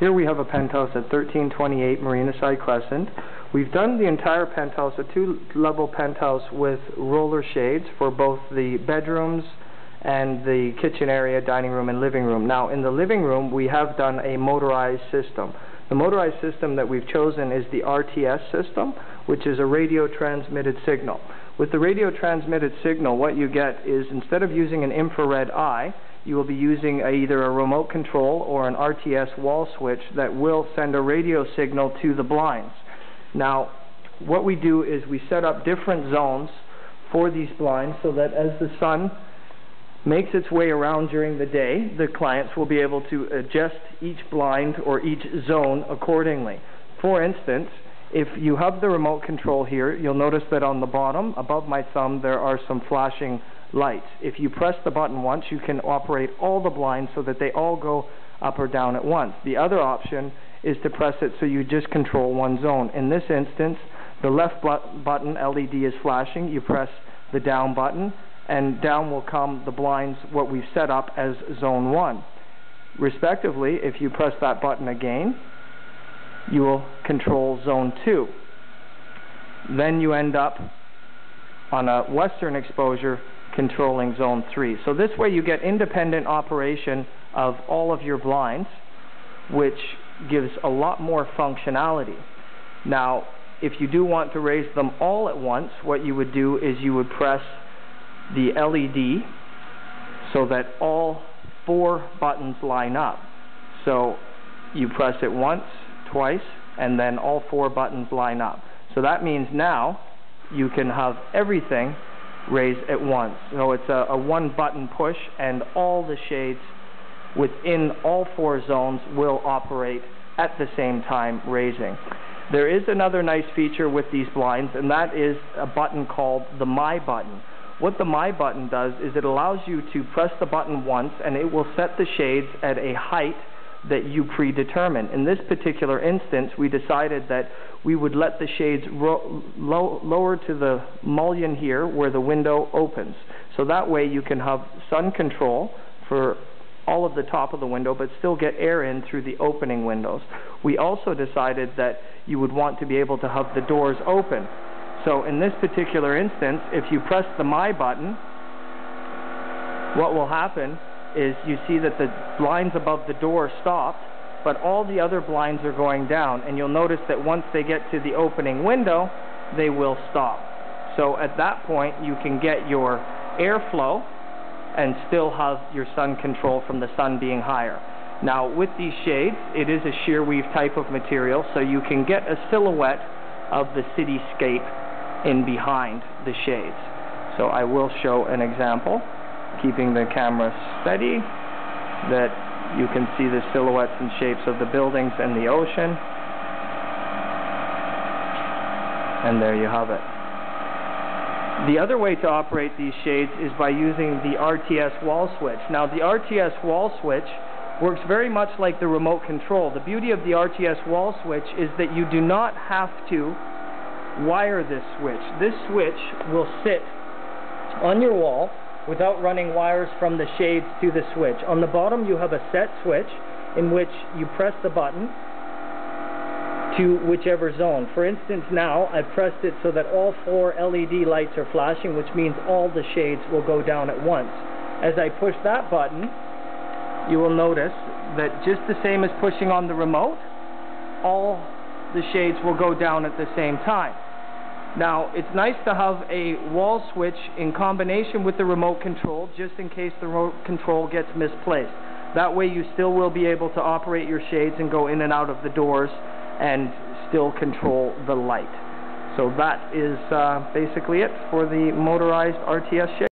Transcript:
Here we have a penthouse at 1328 Marina Side Crescent. We've done the entire penthouse, a two-level penthouse with roller shades for both the bedrooms and the kitchen area, dining room, and living room. Now, in the living room, we have done a motorized system. The motorized system that we've chosen is the RTS system, which is a radio transmitted signal. With the radio transmitted signal, what you get is, instead of using an infrared eye, you will be using either a remote control or an RTS wall switch that will send a radio signal to the blinds. Now, what we do is we set up different zones for these blinds so that as the sun makes its way around during the day, the clients will be able to adjust each blind or each zone accordingly. For instance, if you have the remote control here, you'll notice that on the bottom, above my thumb, there are some flashing lights. If you press the button once, you can operate all the blinds so that they all go up or down at once. The other option is to press it so you just control one zone. In this instance, the left button LED is flashing. You press the down button, and down will come the blinds, what we've set up as zone 1. Respectively, if you press that button again, you will control zone 2. Then you end up on a western exposure controlling zone 3. So this way you get independent operation of all of your blinds, which gives a lot more functionality. Now, if you do want to raise them all at once, what you would do is you would press the LED so that all 4 buttons line up. So you press it once, twice, and then all 4 buttons line up. So that means now you can have everything raise at once. So it's a one-button push, and all the shades within all 4 zones will operate at the same time raising. There is another nice feature with these blinds, and that is a button called the My button. What the My button does is it allows you to press the button once, and it will set the shades at a height that you predetermine. In this particular instance, we decided that we would let the shades lower to the mullion here where the window opens. So that way you can have sun control for all of the top of the window, but still get air in through the opening windows. We also decided that you would want to be able to have the doors open. So in this particular instance, if you press the My button, what will happen is you see that the blinds above the door stopped, but all the other blinds are going down, and you'll notice that once they get to the opening window, they will stop. So at that point, you can get your airflow and still have your sun control from the sun being higher. Now, with these shades, it is a sheer weave type of material, so you can get a silhouette of the cityscape in behind the shades. So I will show an example, keeping the camera steady, that you can see the silhouettes and shapes of the buildings and the ocean. And there you have it. The other way to operate these shades is by using the RTS wall switch. Now, the RTS wall switch works very much like the remote control. The beauty of the RTS wall switch is that you do not have to wire this switch. This switch will sit on your wall without running wires from the shades to the switch. On the bottom you have a set switch in which you press the button to whichever zone. For instance, now I've pressed it so that all 4 LED lights are flashing, which means all the shades will go down at once. As I push that button, you will notice that just the same as pushing on the remote, all the shades will go down at the same time. Now, it's nice to have a wall switch in combination with the remote control, just in case the remote control gets misplaced. That way you still will be able to operate your shades and go in and out of the doors and still control the light. So that is basically it for the motorized RTS shade.